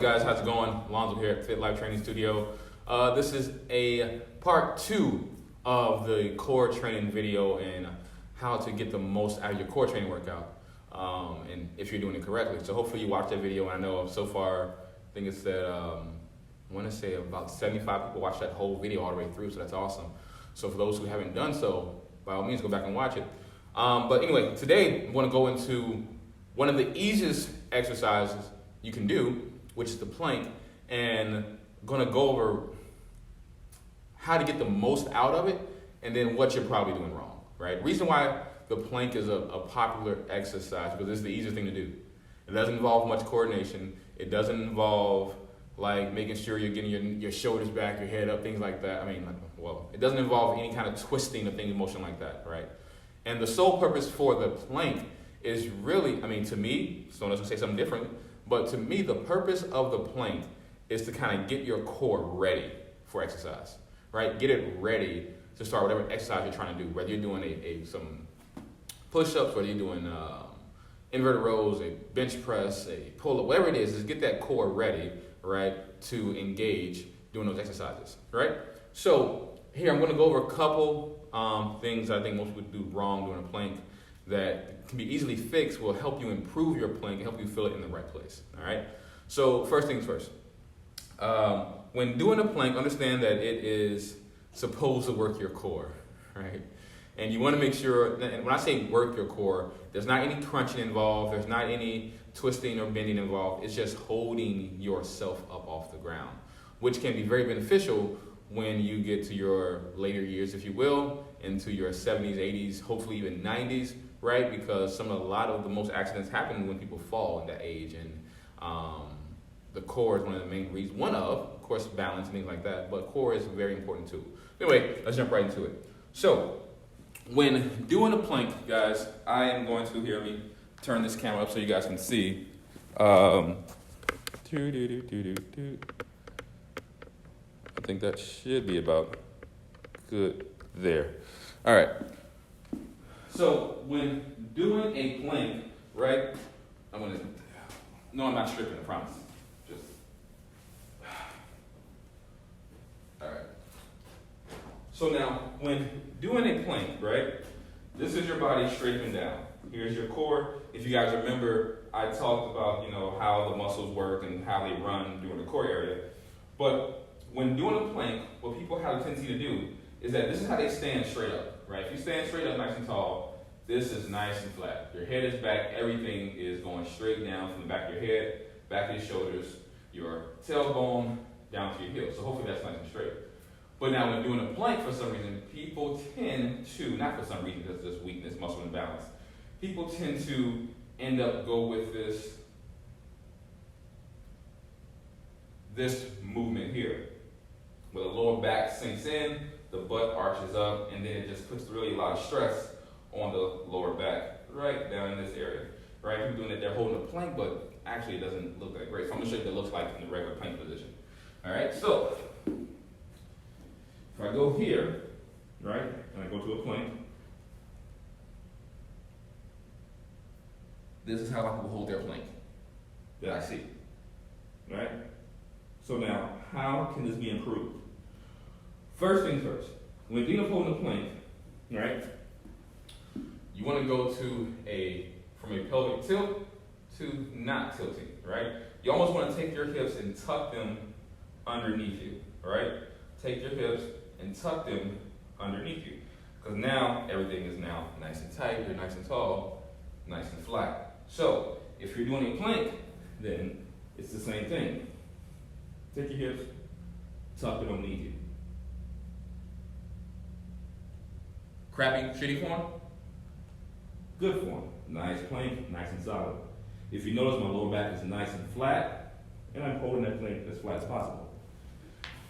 Guys, how's it going? Alonzo here at Fit Life Training Studio. This is a part 2 of the core training video and how to get the most out of your core training workout, and if you're doing it correctly. So hopefully you watched that video, and I know so far, I think it's that, I want to say about 75 people watched that whole video all the way through, so that's awesome. So for those who haven't done so, by all means, go back and watch it. But anyway, today I'm going to go into one of the easiest exercises you can do, which is the plank, and I'm going to go over how to get the most out of it and then what you're probably doing wrong, right? Reason why the plank is a popular exercise because it's the easiest thing to do. It doesn't involve much coordination. It doesn't involve like making sure you're getting your shoulders back, your head up, things like that. It doesn't involve any kind of twisting of things, motion like that, right? And the sole purpose for the plank is really, to me, someone else will say something different, but to me, the purpose of the plank is to kind of get your core ready for exercise, right? Get it ready to start whatever exercise you're trying to do, whether you're doing some push-ups, whether you're doing inverted rows, a bench press, a pull-up, whatever it is, just get that core ready, right, to engage doing those exercises, right? So here, I'm going to go over a couple things I think most people do wrong doing a plank that can be easily fixed, will help you improve your plank and help you feel it in the right place, all right? So first things first, when doing a plank, understand that it is supposed to work your core, right? And you want to make sure, and when I say work your core, there's not any crunching involved, there's not any twisting or bending involved, it's just holding yourself up off the ground, which can be very beneficial when you get to your later years, if you will, into your 70s, 80s, hopefully even 90s, right? Because a lot of the most accidents happen when people fall in that age, and the core is one of the main reasons. One of course, balance and things like that, but core is very important too. Anyway, let's jump right into it. So, when doing a plank, guys, I am going to, here, let me turn this camera up so you guys can see. I think that should be about good there. All right. So when doing a plank, right, I'm not stripping, I promise. All right. So now, when doing a plank, right, this is your body straight up and down. Here's your core. If you guys remember, I talked about, how the muscles work and how they run during the core area. But when doing a plank, what people have a tendency to do is that this is how they stand straight up, right? If you stand straight up nice and tall, this is nice and flat. Your head is back, everything is going straight down from the back of your head, back of your shoulders, your tailbone, down to your heels. So hopefully that's nice and straight. But now when doing a plank, for some reason, people tend to, not for some reason, because there's weakness, muscle imbalance, people tend to end up go with this movement here, where the lower back sinks in, the butt arches up, and then it just puts really a lot of stress on the lower back, right down in this area, right? People doing it, they're holding a plank, but actually it doesn't look that great. So I'm gonna show you what it looks like in the regular plank position. All right, so if I go here, right, and I go to a plank, this is how a lot of people hold their plank that I see, right? So now, how can this be improved? First things first, when you're holding a plank, right, you want to go from a pelvic tilt to not tilting, right? You almost want to take your hips and tuck them underneath you, right? Take your hips and tuck them underneath you. Because now, everything is now nice and tight, you're nice and tall, nice and flat. So, if you're doing a plank, then it's the same thing. Take your hips, tuck it underneath you. Crappy, shitty form? Good form. Nice plank, nice and solid. If you notice, my lower back is nice and flat, and I'm holding that plank as flat as possible.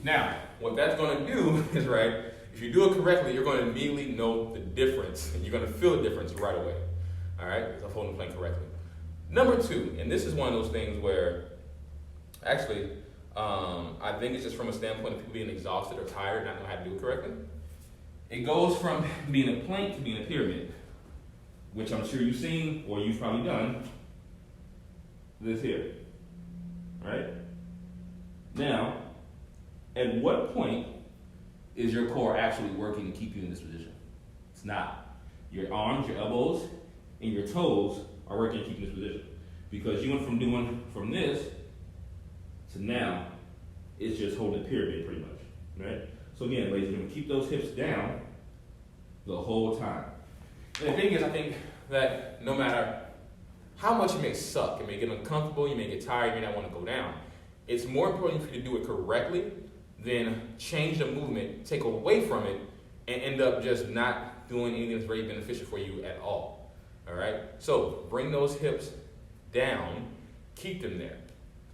Now, what that's going to do is, right, if you do it correctly, you're going to immediately know the difference, and you're going to feel the difference right away. All right, if I'm holding the plank correctly. Number 2, and this is one of those things where, actually, I think it's just from a standpoint of people being exhausted or tired, not knowing how to do it correctly. It goes from being a plank to being a pyramid, which I'm sure you've seen or you've probably done this here, right? Now, at what point is your core actually working to keep you in this position? It's not. Your arms, your elbows, and your toes are working to keep you in this position. Because you went from doing from this to now, it's just holding pyramid pretty much, right? So again, ladies and gentlemen, keep those hips down the whole time. And the thing is, I think that no matter how much it may suck, it may get uncomfortable, you may get tired, you may not want to go down, it's more important for you to do it correctly than change the movement, take away from it, and end up just not doing anything that's very beneficial for you at all. All right? So bring those hips down, keep them there.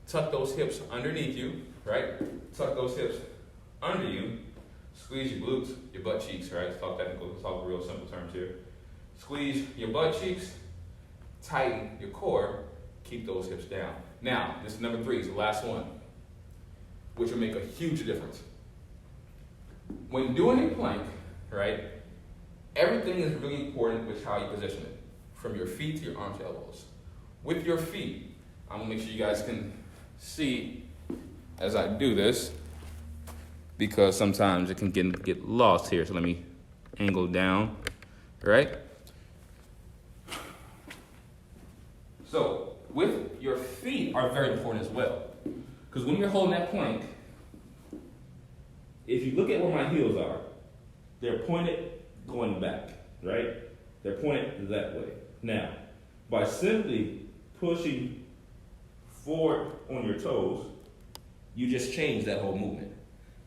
Tuck those hips underneath you, right? Tuck those hips under you. Squeeze your glutes, your butt cheeks, right? Let's talk technical, let's talk real simple terms here. Squeeze your butt cheeks, tighten your core, keep those hips down. Now, this is number 3, it's the last one, which will make a huge difference. When doing a plank, right, everything is really important with how you position it, from your feet to your arms to elbows. With your feet, I'm gonna make sure you guys can see as I do this, because sometimes it can get lost here. So let me angle down, right? So with your feet are very important as well. Because when you're holding that plank, if you look at where my heels are, they're pointed going back, right? They're pointed that way. Now, by simply pushing forward on your toes, you just change that whole movement.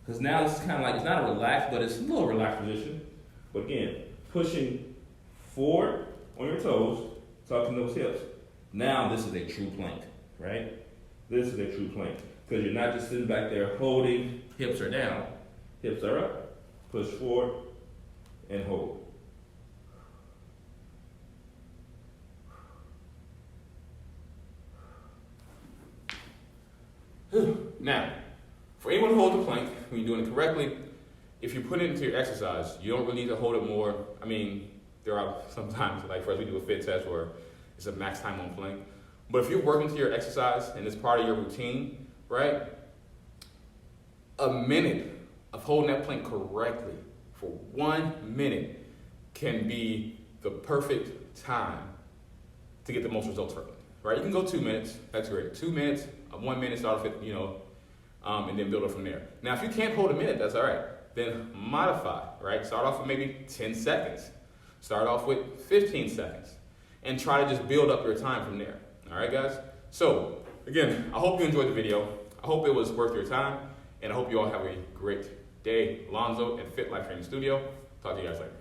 Because now this is kind of like, it's not a relaxed, but it's a little relaxed position. But again, pushing forward on your toes, tucking those hips. Now this is a true plank, right? This is a true plank. Because you're not just sitting back there holding, hips are down, hips are up. Push forward and hold. Now, for anyone who holds a plank, when you're doing it correctly, if you put it into your exercise, you don't really need to hold it more. I mean, there are sometimes, like for us, we do a fit test where it's a max time on plank. But if you're working to your exercise and it's part of your routine, right? A minute of holding that plank correctly for 1 minute can be the perfect time to get the most results from it, right? You can go 2 minutes, that's great. 2 minutes, 1 minute, start off at, and then build up from there. Now, if you can't hold a minute, that's all right. Then modify, right? Start off with maybe 10 seconds. Start off with 15 seconds. And try to just build up your time from there. All right, guys? So, again, I hope you enjoyed the video. I hope it was worth your time. And I hope you all have a great day. Lonzo at Fit Life Training Studio. Talk to you guys later.